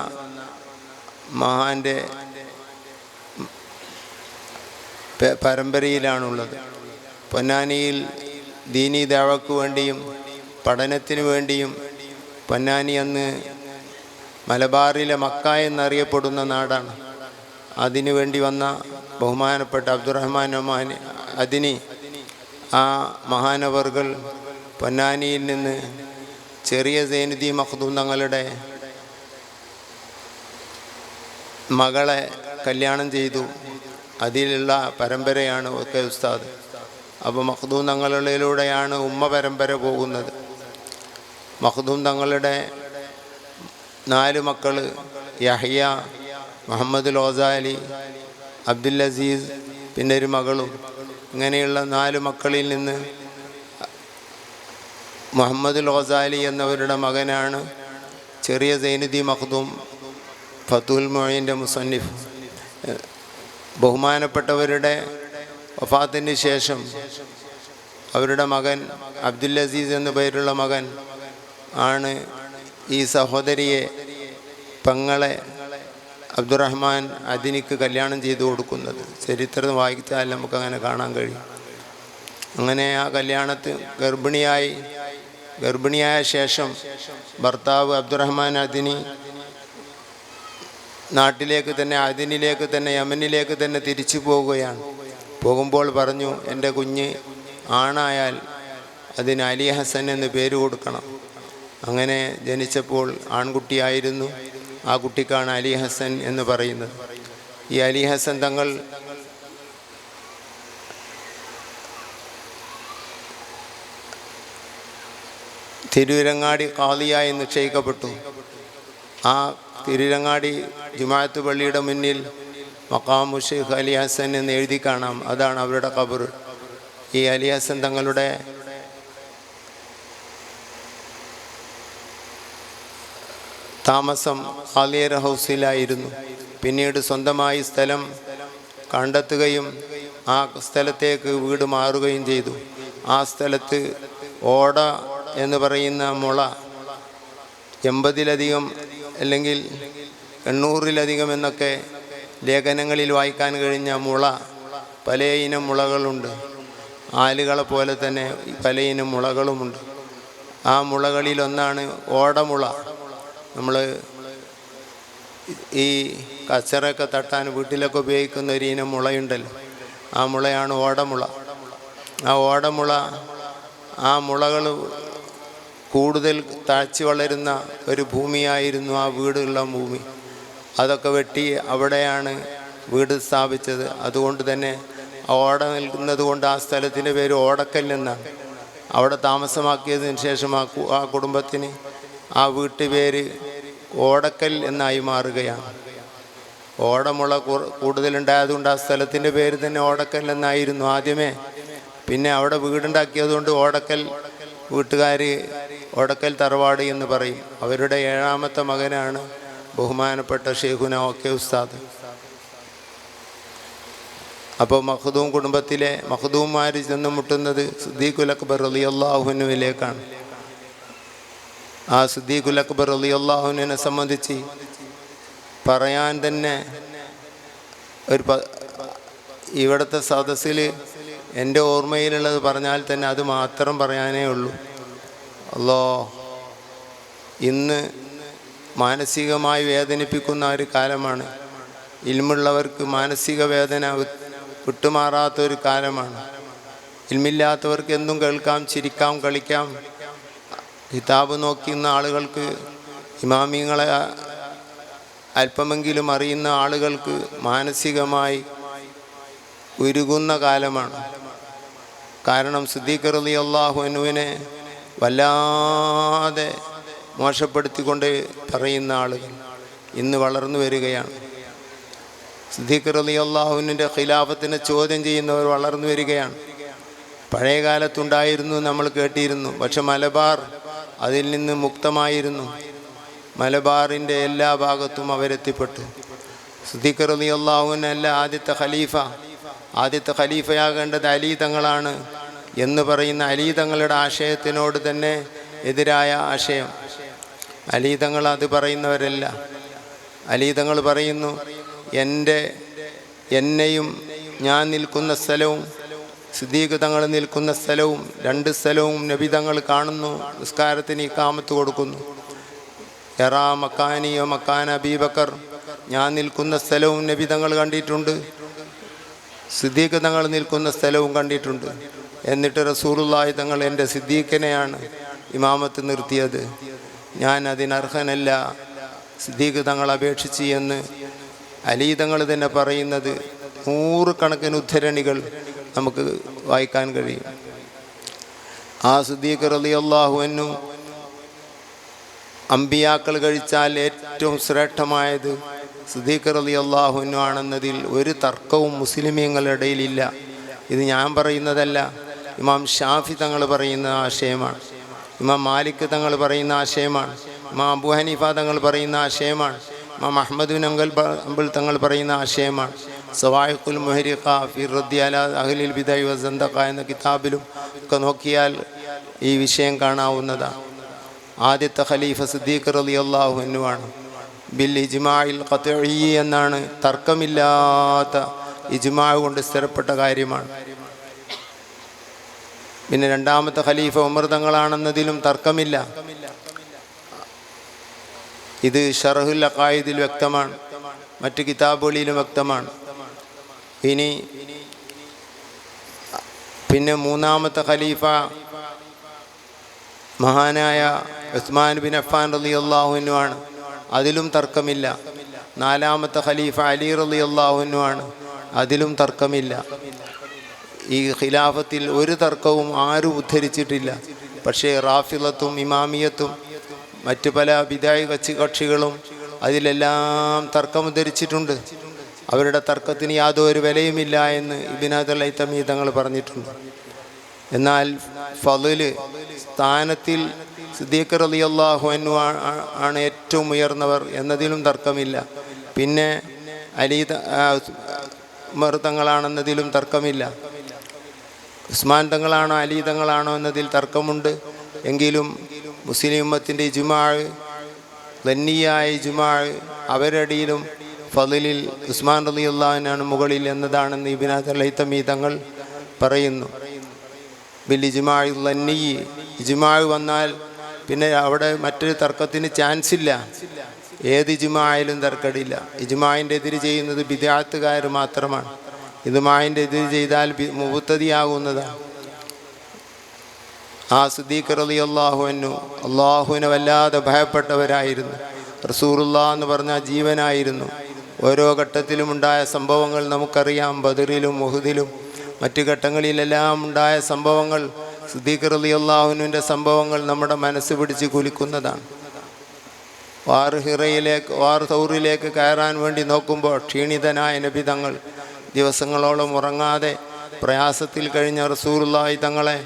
മഹാൻ്റെ പരമ്പരയിലാണുള്ളത്. പൊന്നാനിയിൽ ദീനീ ദഅവക്ക് വേണ്ടിയും പഠനത്തിന് വേണ്ടിയും, പൊന്നാനി അന്ന് മലബാറിലെ മക്ക എന്നറിയപ്പെടുന്ന നാടാണ്, അതിനു വേണ്ടി വന്ന ബഹുമാനപ്പെട്ട അബ്ദുറഹ്മാൻ അദിനി, ആ മഹാനവർകൾ പൊന്നാനിയിൽ നിന്ന് ചെറിയ സൈനുദ്ദീൻ മഖ്ദൂം തങ്ങളുടെ മകളെ കല്യാണം ചെയ്തു. അതിലുള്ള പരമ്പരയാണ് ഒക്കെ ഉസ്താദ്. അപ്പോൾ മഖ്ദൂം തങ്ങളിലൂടെയാണ് ഉമ്മ പരമ്പര പോകുന്നത്. മഖ്ദൂം തങ്ങളുടെ 4 മക്കൾ, യഹ്യ, മുഹമ്മദ് ലോസാലി, അബ്ദുൽ അസീസ്, പിന്നെ ഒരു മകളും, ഇങ്ങനെയുള്ള 4 മക്കളിൽ നിന്ന് മുഹമ്മദ് ലോസാലി എന്നവരുടെ മകനാണ് ചെറിയ സൈനുദ്ദീൻ മഖ്ദൂം, ഫതുൽ മുഈൻ്റെ മുസന്നിഫ്. ബഹുമാനപ്പെട്ടവരുടെ വഫാത്തിന് ശേഷം അവരുടെ മകൻ അബ്ദുൽ അസീസ് എന്നു പേരുള്ള മകൻ ആണ് ഈ സഹോദരിയെ, പെങ്ങളെ അബ്ദുറഹ്മാൻ അദിനിക്ക് കല്യാണം ചെയ്തു കൊടുക്കുന്നത്. ചരിത്രം വായിച്ചാൽ നമുക്കങ്ങനെ കാണാൻ കഴിയും. അങ്ങനെ ആ കല്യാണത്തിൽ ഗർഭിണിയായ ശേഷം ഭർത്താവ് അബ്ദുറഹ്മാൻ അദിനി നാട്ടിലേക്ക് തന്നെ, അദിനിലേക്ക് തന്നെ, യമനിലേക്ക് തന്നെ തിരിച്ചു പോവുകയാണ്. പോകുമ്പോൾ പറഞ്ഞു, എൻ്റെ കുഞ്ഞ് ആണായാൽ അതിന് അലി ഹസൻ എന്ന് പേര് കൊടുക്കണം. അങ്ങനെ ജനിച്ചപ്പോൾ ആൺകുട്ടിയായിരുന്നു. ആ കുട്ടിക്കാണ് അലി ഹസൻ എന്ന് പറയുന്നത്. ഈ അലി ഹസൻ തങ്ങൾ തിരൂരങ്ങാടി ഖാദിയായി നിശ്ചയിക്കപ്പെട്ടു. ആ തിരൂരങ്ങാടി ജുമാഅത്ത് പള്ളിയുടെ മുന്നിൽ മഖാമു ഷെയ്ഖ് അലി ഹസൻ എന്ന് എഴുതി കാണാം. അതാണ് അവരുടെ ഖബർ. ഈ അലി ഹസൻ തങ്ങളുടെ താമസം ഖാലിയർ ഹൗസിലായിരുന്നു. പിന്നീട് സ്വന്തമായി സ്ഥലം കണ്ടെത്തുകയും ആ സ്ഥലത്തേക്ക് വീട് മാറുകയും ചെയ്തു. ആ സ്ഥലത്ത് ഓട എന്ന് പറയുന്ന മുള, 80-ലധികം അല്ലെങ്കിൽ 800-ലധികം എന്നൊക്കെ ലേഖനങ്ങളിൽ വായിക്കാൻ കഴിഞ്ഞ മുള, പല ഇനം മുളകളുണ്ട്. ആലുകളെ പോലെ തന്നെ പല ഇനം മുളകളുമുണ്ട്. ആ മുളകളിലൊന്നാണ് ഓടമുള. നമ്മൾ ഈ കച്ചറയൊക്കെ തട്ടാൻ വീട്ടിലൊക്കെ ഉപയോഗിക്കുന്ന ഒരു ഇനം മുളയുണ്ടല്ലോ, ആ മുളയാണ് ഓടമുള. ആ മുളകൾ കൂടുതൽ താഴ്ച വളരുന്ന ഒരു ഭൂമിയായിരുന്നു ആ വീടുള്ള ഭൂമി. അതൊക്കെ വെട്ടി അവിടെയാണ് വീട് സ്ഥാപിച്ചത്. അതുകൊണ്ട് തന്നെ ഓട നിൽക്കുന്നത് കൊണ്ട് ആ സ്ഥലത്തിൻ്റെ പേര് ഓടക്കൽ എന്നാണ്. അവിടെ താമസമാക്കിയതിന് ശേഷം ആ കുടുംബത്തിന് ആ വീട്ടുപേര് ഓടക്കൽ എന്നായി മാറുകയാണ്. ഓടമുള കൂടുതലുണ്ടായതുകൊണ്ട് ആ സ്ഥലത്തിൻ്റെ പേര് തന്നെ ഓടക്കൽ എന്നായിരുന്നു ആദ്യമേ. പിന്നെ അവിടെ വീടുണ്ടാക്കിയതുകൊണ്ട് ഓടക്കൽ വീട്ടുകാർ ഓടക്കൽ തറവാട് എന്ന് പറയും. അവരുടെ 7ാമത്തെ മകനാണ് ബഹുമാനപ്പെട്ട ഷെയ്ഖുന ഒക്കെ ഉസ്താദ്. അപ്പോൾ മഖ്ദൂം കുടുംബത്തിലെ മഖ്ദൂംമാർ ചെന്ന് മുട്ടുന്നത് സിദ്ദീഖുൽ അക്ബർ റളിയല്ലാഹു അൻഹുവിലേക്കാണ്. ആ സിദ്ദീഖുൽ അക്ബർ റളിയല്ലാഹു അൻഹുവിനെ സംബന്ധിച്ച് പറയാൻ തന്നെ ഇവിടുത്തെ സദസ്സിൽ എൻ്റെ ഓർമ്മയിലുള്ളത് പറഞ്ഞാൽ തന്നെ അത് മാത്രം പറയാനേ ഉള്ളൂ. ഇന്ന് മാനസികമായി വേദനിപ്പിക്കുന്ന ഒരു കാലമാണ്. ഇൽമുള്ളവർക്ക് മാനസിക വേദന വിട്ടുമാറാത്തൊരു കാലമാണ്. ഇൽമില്ലാത്തവർക്ക് എന്തും കേൾക്കാം, ചിരിക്കാം, കളിക്കാം. കിതാബ് നോക്കുന്ന ആളുകൾക്ക്, ഇമാമിങ്ങളെ അല്പമെങ്കിലും അറിയുന്ന ആളുകൾക്ക് മാനസികമായി ഉരുകുന്ന കാലമാണ്. കാരണം സിദ്ദീഖ് റളിയല്ലാഹു അൻഹുവിനെ വല്ലാതെ മോശപ്പെടുത്തിക്കൊണ്ട് പറയുന്ന ആളുകൾ ഇന്ന് വളർന്നു വരികയാണ്. സിദ്ദീഖ് റളിയല്ലാഹുവിൻ്റെ ഖിലാഫത്തിനെ ചോദ്യം ചെയ്യുന്നവർ വളർന്നു വരികയാണ്. പഴയ കാലത്തുണ്ടായിരുന്നു, നമ്മൾ കേട്ടിരുന്നു. പക്ഷെ മലബാർ അതിൽ നിന്ന് മുക്തമായിരുന്നു. മലബാറിൻ്റെ എല്ലാ ഭാഗത്തും അവരെത്തിപ്പെട്ടു. സിദ്ദീഖ് റളിയല്ലാഹുവിനല്ല ആദ്യത്തെ ഖലീഫയാകേണ്ടത് അലി തങ്ങളാണ് എന്ന് പറയുന്ന അലി തങ്ങളുടെ ആശയത്തിനോട് തന്നെ എതിരായ ആശയം. അലി തങ്ങൾ അത് പറയുന്നവരല്ല. അലി തങ്ങൾ പറയുന്നു, എന്നെയും ഞാൻ നിൽക്കുന്ന സ്ഥലവും സിദ്ദീഖ് തങ്ങൾ നിൽക്കുന്ന സ്ഥലവും 2 സ്ഥലവും നബി തങ്ങൾ കാണുന്നു. നിസ്കാരത്തിന് ഇഖാമത്ത് കൊടുക്കുന്നു. യറാ മക്കാനിയോ മക്കാൻ അബീബക്കർ, ഞാൻ നിൽക്കുന്ന സ്ഥലവും നബി തങ്ങൾ കണ്ടിട്ടുണ്ട്, സിദ്ദീഖ് തങ്ങൾ നിൽക്കുന്ന സ്ഥലവും കണ്ടിട്ടുണ്ട്. എന്നിട്ട് റസൂലുള്ളാഹി തങ്ങൾ എൻ്റെ സിദ്ദീഖിനെയാണ് ഇമാമത്ത് നിർത്തിയത്, ഞാൻ അതിനർഹനല്ല, സിദ്ദീഖ് തങ്ങൾ അപേക്ഷിച്ച് എന്ന് അലി തങ്ങൾ തന്നെ പറയുന്നത് 100 കണക്കിന് ഉദ്ധരണികൾ നമുക്ക് വായിക്കാൻ കഴിയും. ആ സിദ്ദീഖ് റളിയല്ലാഹു അൻഹു അമ്പിയാക്കൾ കഴിച്ചാൽ ഏറ്റവും ശ്രേഷ്ഠമായത് സിദ്ദീഖ് റളിയല്ലാഹു അൻഹു ആണെന്നതിൽ ഒരു തർക്കവും മുസ്ലിമീങ്ങളുടെ ഇടയിലില്ല. ഇത് ഞാൻ പറയുന്നതല്ല, ഇമാം ഷാഫി തങ്ങൾ പറയുന്ന ആശയമാണ്, ഇമാം മാലിക് തങ്ങൾ പറയുന്ന ആശയമാണ്, ഇമാം അബൂ ഹനീഫ തങ്ങൾ പറയുന്ന ആശയമാണ്, ഇമാം അഹ്മദ് ബിൻ ഹംബൽ തങ്ങൾ പറയുന്ന ആശയമാണ്. സവായിഖുൽ മുഹരിഖ ഫി റദ്ദി അലാ അഹ്ലിൽ ബിദഅ വ സന്ദഖ എന്ന കിതാബിലും ഒക്കെ നോക്കിയാൽ ഈ വിഷയം കാണാവുന്നതാണ്. ആദ്യത്തെ ഖലീഫ സിദ്ദീഖ് റളിയല്ലാഹു അൻഹു ആണ്. ബിൽ ഇജ്മാഇൽ ഖത്ഈ എന്നാണ്, തർക്കമില്ലാത്ത ഇജ്മാ കൊണ്ട് സ്ഥിരപ്പെട്ട കാര്യമാണ്. പിന്നെ 2ാമത്തെ ഖലീഫ ഉമർ തങ്ങളാണെന്നതിലും തർക്കമില്ല. ഇത് ഷറഹുൽ അഖായിദിൽ വ്യക്തമാണ്, മറ്റ് കിതാബുകളിലും വ്യക്തമാണ്. പിന്നെ 3ാമത്തെ ഖലീഫ മഹാനായ ഉസ്മാൻ ബിൻ അഫ്ഫാൻ റളിയല്ലാഹു അൻഹു ആണ്, അതിലും തർക്കമില്ല. 4ാമത്തെ ഖലീഫ അലി റളിയല്ലാഹു അൻഹു ആണ്, അതിലും തർക്കമില്ല. ഈ ഖിലാഫത്തിൽ ഒരു തർക്കവും ആരും ഉദ്ധരിച്ചിട്ടില്ല. പക്ഷേ റാഫിളത്തും ഇമാമിയത്തും മറ്റു പല ബിദഅ കക്ഷികളും അതിലെല്ലാം തർക്കം ഉദ്ധരിച്ചിട്ടുണ്ട്. അവരുടെ തർക്കത്തിന് യാതൊരു വിലയുമില്ല എന്ന് ഇബ്നു ഹജർ ഹൈതമി തങ്ങൾ പറഞ്ഞിട്ടുണ്ട്. എന്നാൽ ഫളില് സ്ഥാനത്തിൽ സിദ്ദീഖ് റളിയല്ലാഹു അൻഹു ആണ് ഏറ്റവും ഉയർന്നവർ എന്നതിലും തർക്കമില്ല. പിന്നെ ഉമർ തങ്ങളാണെന്നതിലും തർക്കമില്ല. ഉസ്മാൻ തങ്ങളാണോ അലി തങ്ങളാണോ എന്നതിൽ തർക്കമുണ്ട്. എങ്കിലും മുസ്ലിം ഉമ്മത്തിൻ്റെ ഇജ്മാഅ്, ദന്നിയായ ഇജ്മാഅ്, അവരടിയിലും ഫളിലിൽ ഉസ്മാൻ റളിയല്ലാഹു അൻഹു ആണ് മുകളിൽ എന്നതാണെന്ന് ഇബ്നു ഹജർ ഹൈതമി തങ്ങൾ പറയുന്നു. ബിൽ ഇജ്മാഇ ദന്നി, ഇജ്മാഅ് വന്നാൽ പിന്നെ അവിടെ മറ്റൊരു തർക്കത്തിന് ചാൻസ് ഇല്ല. ഏത് ഇജ്മായിലും തർക്കടില്ല. ഇജ്മായിൻ്റെ എതിര് ചെയ്യുന്നത് ബിദ്അത്തുകാർ മാത്രമാണ്. ഇജ്മായിൻ്റെ എതിര് ചെയ്താൽ മുബ്തദിയാകുന്നതാണ്. ആ സിദ്ദീഖ് റളിയല്ലാഹു അൻഹു അള്ളാഹുവിനെ വല്ലാതെ ഭയപ്പെട്ടവരായിരുന്നു. റസൂലുള്ളാഹ് എന്ന് പറഞ്ഞാൽ ജീവനായിരുന്നു. ഓരോ ഘട്ടത്തിലും ഉണ്ടായ സംഭവങ്ങൾ നമുക്കറിയാം. ബദറിലും ഉഹുദിലും മറ്റു ഘട്ടങ്ങളിലെല്ലാം ഉണ്ടായ സംഭവങ്ങൾ, സിദ്ദീഖ് റളിയല്ലാഹു അൻഹുവിൻ്റെ സംഭവങ്ങൾ നമ്മുടെ മനസ്സ് പിടിച്ച് കുലുക്കുന്നതാണ്. വാർ തൗറിലേക്ക് കയറാൻ വേണ്ടി നോക്കുമ്പോൾ ക്ഷീണിതനായ നബി തങ്ങൾ ദിവസങ്ങളോളം ഉറങ്ങാതെ പ്രയാസത്തിൽ കഴിഞ്ഞ റസൂലുള്ളാഹി തങ്ങളെ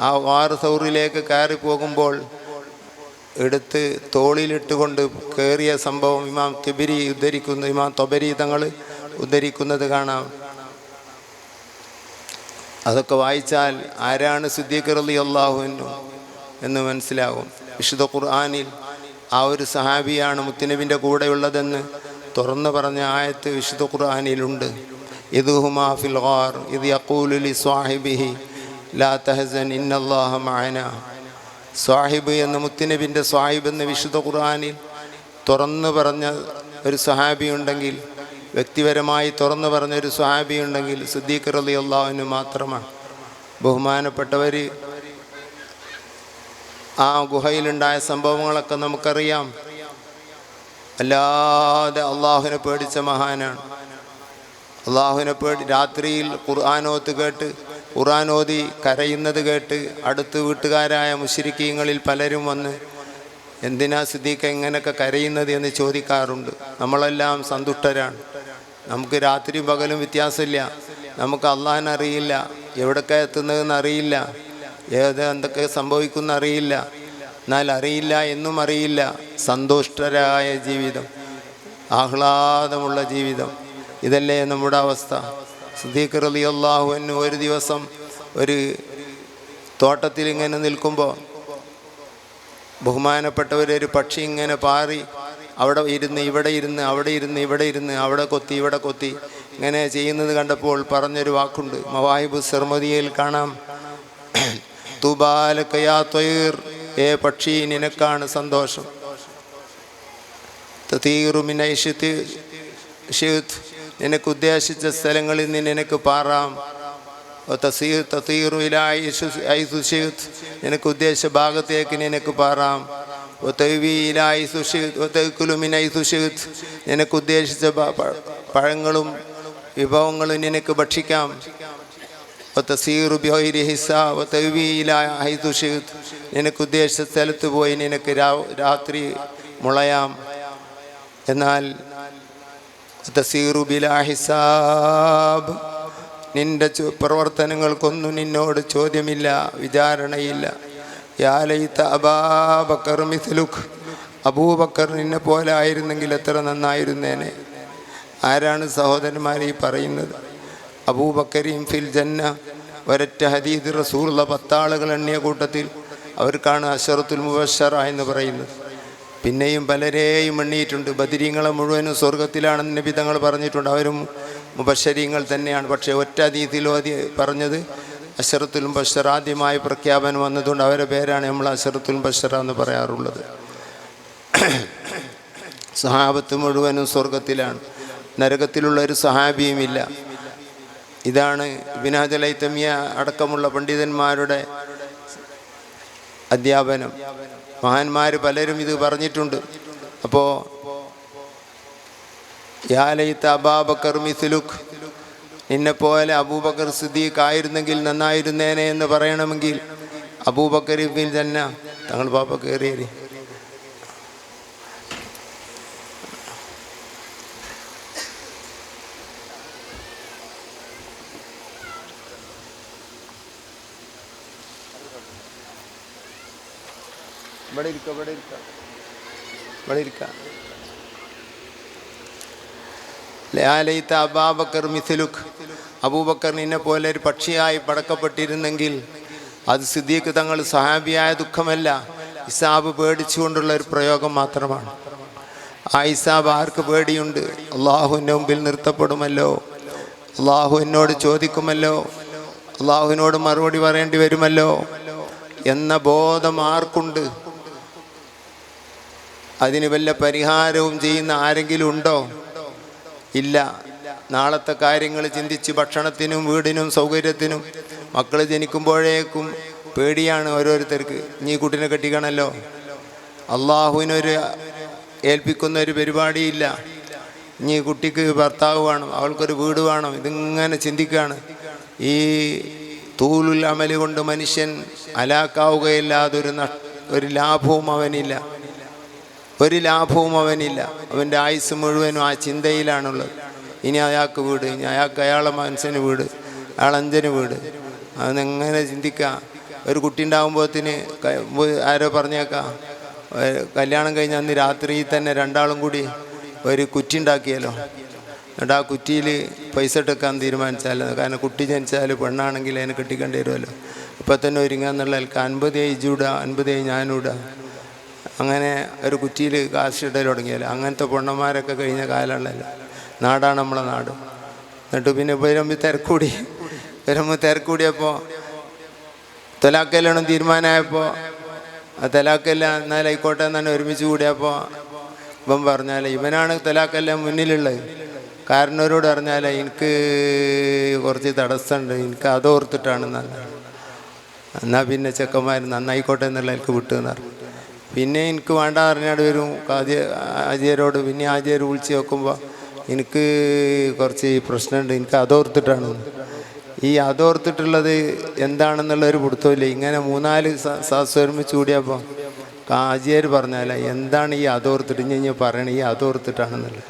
ആ വാർ തൗറിലേക്ക് കയറി പോകുമ്പോൾ എടുത്ത് തോളിലിട്ടുകൊണ്ട് കയറിയ സംഭവം ഇമാം തൊബരി തങ്ങൾ ഉദ്ധരിക്കുന്നത് കാണാം. അതൊക്കെ വായിച്ചാൽ ആരാണ് സിദ്ദീഖ് റളിയല്ലാഹു അൻഹു എന്ന് മനസ്സിലാകും. വിശുദ്ധ ഖുർആനിൽ ആ ഒരു സഹാബിയാണ് മുത്തുനബിൻ്റെ കൂടെയുള്ളതെന്ന് തുറന്നു പറഞ്ഞ ആയത്ത് വിശുദ്ധ ഖുർആനിലുണ്ട്. ഇദ്ഹുമാ ഫിൽ ഗാർ ഇദ് യഖൂലു ലി സ്വാഹിബിഹി ലാ തഹ്സൻ ഇന്നല്ലാഹ മഅനാ. സ്വാഹിബ് എന്ന മുത്തുനബിൻ്റെ സ്വാഹിബ് എന്ന് വിശുദ്ധ ഖുർആനിൽ തുറന്നു പറഞ്ഞ ഒരു സ്വഹാബിയുണ്ടെങ്കിൽ, വ്യക്തിപരമായി തുറന്നു പറഞ്ഞൊരു സ്വഹാബിയുണ്ടെങ്കിൽ സിദ്ദീഖ് റളിയല്ലാഹു അൻഹു മാത്രമാണ്. ബഹുമാനപ്പെട്ടവർ ആ ഗുഹയിലുണ്ടായ സംഭവങ്ങളൊക്കെ നമുക്കറിയാം. അല്ലാതെ അള്ളാഹുവിനെ പേടിച്ച മഹാനാണ്. അള്ളാഹുവിനെ രാത്രിയിൽ ഖുർആനോദി കരയുന്നത് കേട്ട് അടുത്ത് വീട്ടുകാരായ മുശ്രിക്കീങ്ങളിൽ പലരും വന്ന് എന്തിനാ സിദ്ദീഖ് ഇങ്ങനെയൊക്കെ കരയുന്നത് എന്ന് ചോദിക്കാറുണ്ട്. നമ്മളെല്ലാം സന്തുഷ്ടരാണ്. നമുക്ക് രാത്രിയും പകലും വ്യത്യാസമില്ല. നമുക്ക് അള്ളാഹിനെ അറിയില്ല, എവിടൊക്കെ എത്തുന്നതെന്ന് അറിയില്ല, എന്തൊക്കെ സംഭവിക്കുന്ന അറിയില്ല. എന്നാൽ അറിയില്ല എന്നും അറിയില്ല. സന്തുഷ്ടരായ ജീവിതം, ആഹ്ലാദമുള്ള ജീവിതം, ഇതല്ലേ നമ്മുടെ അവസ്ഥ. സിദ്ദീഖ് റളിയല്ലാഹു അൻഹു ഒരു ദിവസം ഒരു തോട്ടത്തിൽ ഇങ്ങനെ നിൽക്കുമ്പോൾ ബഹുമാനപ്പെട്ടവരൊരു പക്ഷി ഇങ്ങനെ പാറി അവിടെ ഇരുന്ന് ഇവിടെ ഇരുന്ന് അവിടെ ഇരുന്ന് ഇവിടെ ഇരുന്ന് അവിടെ കൊത്തി ഇവിടെ കൊത്തി ഇങ്ങനെ ചെയ്യുന്നത് കണ്ടപ്പോൾ പറഞ്ഞൊരു വാക്കുണ്ട്. മവാഹിബു സർമദിയയിൽ കാണാം, തുബാലക യാ ത്വയ്ർ, ഏ പക്ഷി നിനക്കാണ് സന്തോഷം. തതീറു മിൻ ഐശിതി ഷിത്, നിനക്ക് ഉദ്ദേശിച്ച സ്ഥലങ്ങളിൽ നിന്ന് നിനക്ക് പാറാം. തതീറു ഇലാ ഐസു ഷിത്, നിനക്ക് ഉദ്ദേശിച്ച ഭാഗത്തേക്ക് നിനക്ക് പാറാം. നിനക്ക് ഉദ്ദേശിച്ച പഴങ്ങളും വിഭവങ്ങളും നിനക്ക് ഭക്ഷിക്കാം. നിനക്ക് ഉദ്ദേശിച്ച സ്ഥലത്ത് പോയി നിനക്ക് രാത്രി മുളയാം. എന്നാൽ നിന്റെ പ്രവർത്തനങ്ങൾക്കൊന്നും നിന്നോട് ചോദ്യമില്ല, വിചാരണയില്ല. യാ ലൈത അബൂബക്കർ മിസ്ലുക്, അബൂബക്കർ നിന്നെ പോലെ ആയിരുന്നെങ്കിൽ എത്ര നന്നായിരുന്നേനെ. ആരാണ് സഹോദരന്മാരെ ഈ പറയുന്നത്? അബൂബക്കരീം ഫിൽ ജന്ന. ഒരൊറ്റ ഹദീദ് റസൂലുള്ള 10 ആളുകൾ എണ്ണിയ കൂട്ടത്തിൽ അവർക്കാണ് അശറത്തുൽ മുബശ്ശറ എന്ന് പറയുന്നത്. പിന്നെയും പലരെയും എണ്ണിയിട്ടുണ്ട്. ബദരീങ്ങളെ മുഴുവനും സ്വർഗത്തിലാണെന്ന് നബി തങ്ങൾ പറഞ്ഞിട്ടുണ്ട്. അവരും മുബശ്ശരീങ്ങൾ തന്നെയാണ്. പക്ഷേ ഒറ്റ ഹദീസിൽ പറഞ്ഞത് അശറത്തുൽ മുബശ്ശറ. ആദ്യമായി പ്രഖ്യാപനം വന്നതുകൊണ്ട് അവരുടെ പേരാണ് നമ്മൾ അശറത്തുൽ മുബശ്ശറ എന്ന് പറയാറുള്ളത്. സഹാബത്ത് മുഴുവനും സ്വർഗത്തിലാണ്, നരകത്തിലുള്ള ഒരു സഹാബിയുമില്ല. ഇതാണ് ഇബ്നു ഹജർ ഹൈതമി അടക്കമുള്ള പണ്ഡിതന്മാരുടെ അധ്യാപനം. മഹാന്മാർ പലരും ഇത് പറഞ്ഞിട്ടുണ്ട്. അപ്പോൾ യാ ലൈത അബൂബക്കർ മിസ്ലുക്, നിന്നെപ്പോലെ അബൂബക്കർ സിദ്ദീഖ് ആയിരുന്നെങ്കിൽ നന്നായിരുന്നേനെ എന്ന് പറയണമെങ്കിൽ അബൂബക്കർ ഫിൽ ജന്ന. തങ്ങൾ പാപ്പ കയറിയേരി. ഇവിടെ ഇരിക്ക. അബൂബക്കർ മിസ്ലുക്, അബൂബക്കർ നിന്നെ പോലെ ഒരു പക്ഷിയായി പടക്കപ്പെട്ടിരുന്നെങ്കിൽ അത് സിദ്ദീഖ് തങ്ങൾ സഹാബിയായ ദുഃഖമല്ല, ഹിസാബ് പേടിച്ചുകൊണ്ടുള്ള ഒരു പ്രയോഗം മാത്രമാണ്. ആ ഹിസാബ് ആർക്ക് പേടിയുണ്ട്? അള്ളാഹുവിൻ്റെ മുമ്പിൽ നിർത്തപ്പെടുമല്ലോ, അള്ളാഹു എന്നോട് ചോദിക്കുമല്ലോ, അള്ളാഹുവിനോട് മറുപടി പറയേണ്ടി വരുമല്ലോ എന്ന ബോധം ആർക്കുണ്ട്? അതിന് വല്ല പരിഹാരവും ചെയ്യുന്ന ആരെങ്കിലും ഉണ്ടോ? ഇല്ല. നാളത്തെ കാര്യങ്ങൾ ചിന്തിച്ച് ഭക്ഷണത്തിനും വീടിനും സൗകര്യത്തിനും മക്കൾ ജനിക്കുമ്പോഴേക്കും പേടിയാണ് ഓരോരുത്തർക്ക്. നീ കുട്ടീനെ കെട്ടിക്കണമല്ലോ, അള്ളാഹുവിനൊരു ഏൽപ്പിക്കുന്ന ഒരു പരിപാടിയില്ല. ഇനി കുട്ടിക്ക് ഭർത്താവ് വേണം, അവൾക്കൊരു വീട് വേണം, ഇതിങ്ങനെ ചിന്തിക്കുകയാണ്. ഈ തൂലുൽ അമല് കൊണ്ട് മനുഷ്യൻ ഹലാക്കാവുകയില്ലാതെ ഒരു ലാഭവും അവനില്ല, ഒരു ലാഭവും അവനില്ല. അവൻ്റെ ആയുസ് മുഴുവനും ആ ചിന്തയിലാണുള്ളത്. ഇനി അയാൾക്ക് വീട്, ഇനി അയാളെ മനസ്സിന് വീട്, അയാളഞ്ചന് വീട്, അതെങ്ങനെ ചിന്തിക്കുക. ഒരു കുട്ടി ഉണ്ടാകുമ്പോഴത്തിന് ആരോ പറഞ്ഞേക്കാം, കല്യാണം കഴിഞ്ഞ അന്ന് രാത്രി തന്നെ രണ്ടാളും കൂടി ഒരു കുറ്റി ഉണ്ടാക്കിയല്ലോ. എന്നിട്ട് ആ കുറ്റിയിൽ പൈസ ഇട്ടെക്കാൻ തീരുമാനിച്ചാൽ, കാരണം കുട്ടി ജനിച്ചാൽ പെണ്ണാണെങ്കിൽ അതിനെ കെട്ടിക്കേണ്ടി വരുമല്ലോ. ഇപ്പം തന്നെ ഒരുങ്ങാന്നുള്ള 50 ഇജൂടാ 50 ഞാനൂടാ, അങ്ങനെ ഒരു കുറ്റിയിൽ കാശിടൽ തുടങ്ങിയാൽ അങ്ങനത്തെ പൊണ്ണന്മാരൊക്കെ കഴിഞ്ഞ കാലമുള്ളല്ലോ. നാടാണ് നമ്മളെ നാട്. എന്നിട്ട് പിന്നെ വരുമ്പോൾ തിരക്കൂടിയപ്പോൾ തലാക്കെല്ലാം തീരുമാനമായപ്പോൾ ആ തലാക്കല്ല എന്നാലായിക്കോട്ടെ എന്നാണ് ഒരുമിച്ച് കൂടിയപ്പോൾ ഇവൻ പറഞ്ഞാൽ ഇവനാണ് തലാക്കെല്ലാം മുന്നിലുള്ളത്. കാരണവരോട് പറഞ്ഞാൽ എനിക്ക് കുറച്ച് തടസ്സമുണ്ട്, എനിക്ക് അതോർത്തിട്ടാണ് എന്നാൽ പിന്നെ ചെക്കന്മാർ നന്നായിക്കോട്ടെ എന്നുള്ള എനിക്ക് വിട്ടുന്ന് പറഞ്ഞു. പിന്നെ എനിക്ക് വേണ്ട പറഞ്ഞാൽ വരും ആചാര്യോട്. പിന്നെ ആചാര്യ വിളിച്ച് നോക്കുമ്പോൾ എനിക്ക് കുറച്ച് പ്രശ്നമുണ്ട്, എനിക്ക് അതോർത്തിട്ടാണ്. ഈ അതോർത്തിട്ടുള്ളത് എന്താണെന്നുള്ളൊരു പിടുത്തമില്ല. ഇങ്ങനെ 3-4 സാസ് ഒരുമിച്ച് കൂടിയപ്പോൾ ആചാര്യ പറഞ്ഞാൽ എന്താണ് ഈ അതോർത്തിട്ട് ഇനി പറയണത്, ഈ അതോർത്തിട്ടാണെന്നുള്ളത്.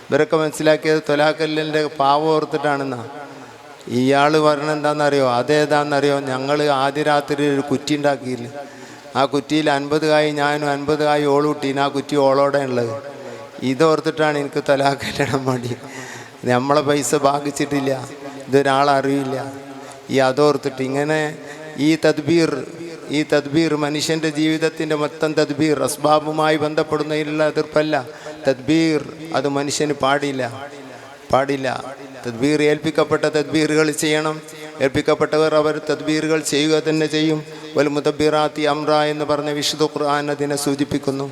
ഇവരൊക്കെ മനസ്സിലാക്കിയത് തൊലാക്കല്ലിൻ്റെ പാവം ഓർത്തിട്ടാണെന്നാണ്. ഇയാൾ പറയണത് എന്താണെന്നറിയോ, അതേതാണെന്നറിയോ, ഞങ്ങൾ ആദ്യ രാത്രി ഒരു കുറ്റി ഉണ്ടാക്കിയില്ല, ആ കുറ്റിയിൽ 50 കായ് ഞാനും 50 കായ് ഓള് കൂട്ടീന്, ആ കുറ്റി ഓളോടെ ഉള്ളത്. ഇതോർത്തിട്ടാണ് എനിക്ക് തലാക്കല്ലിടാൻ വേണ്ടി. നമ്മളെ പൈസ ഭാഗിച്ചിട്ടില്ല, ഇതൊരാളറിയില്ല. ഈ അതോർത്തിട്ട് ഇങ്ങനെ ഈ തദ്ബീർ മനുഷ്യൻ്റെ ജീവിതത്തിൻ്റെ മൊത്തം തദ്ബീർ അസ്ബാബുമായി ബന്ധപ്പെടുന്നതിലുള്ള എതിർപ്പല്ല. തദ്ബീർ അത് മനുഷ്യന് പാടില്ല. തദ്ബീർ ഏൽപ്പിക്കപ്പെട്ട തദ്ബീറുകൾ ചെയ്യണം. ഏൽപ്പിക്കപ്പെട്ടവർ അവർ തദ്ബീറുകൾ ചെയ്യുക തന്നെ ചെയ്യും. വൽ മുദബ്ബിറാത്തി അംറ എന്ന് പറഞ്ഞ വിശുദ്ധ ഖുർആൻ അതിനെ സൂചിപ്പിക്കുന്നു,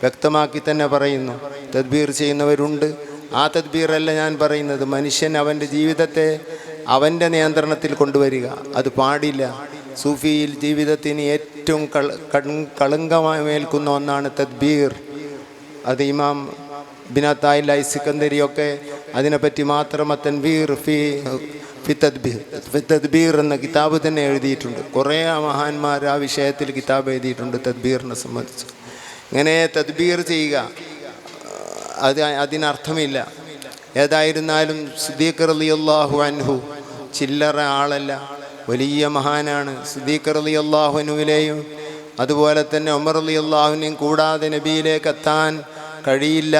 വ്യക്തമാക്കി തന്നെ പറയുന്നു. തദ്ബീർ ചെയ്യുന്നവരുണ്ട്. ആ തദ്ബീറല്ല ഞാൻ പറയുന്നത്. മനുഷ്യൻ അവൻ്റെ ജീവിതത്തെ അവൻ്റെ നിയന്ത്രണത്തിൽ കൊണ്ടുവരിക, അത് പാടില്ല. സൂഫിയിൽ ജീവിതത്തിന് ഏറ്റവും കളങ്കമേൽക്കുന്ന ഒന്നാണ് തദ്ബീർ. അത് ഇമാം ബിനാത്തായിൽ സിക്കന്ദരിയൊക്കെ അതിനെപ്പറ്റി മാത്രം തൻവീർ ഫി തദ്ബീർ എന്ന കിതാബ് തന്നെ എഴുതിയിട്ടുണ്ട്. കുറേ മഹാന്മാർ ആ വിഷയത്തിൽ കിതാബ് എഴുതിയിട്ടുണ്ട് തദ്ബീറിനെ സംബന്ധിച്ച്. ഇങ്ങനെ തദ്ബീർ ചെയ്യുക അതിനർത്ഥമില്ല. ഏതായിരുന്നാലും സിദ്ദീഖ് റളിയല്ലാഹു അൻഹു ചില്ലറ ആളല്ല, വലിയ മഹാനാണ്. സിദ്ദീഖ് റളിയല്ലാഹു അൻഹുവിലെയും അതുപോലെ തന്നെ ഉമർ റളിയല്ലാഹുവിനെയും കൂടാതെ നബിയിലേക്ക് എത്താൻ കഴിയില്ല.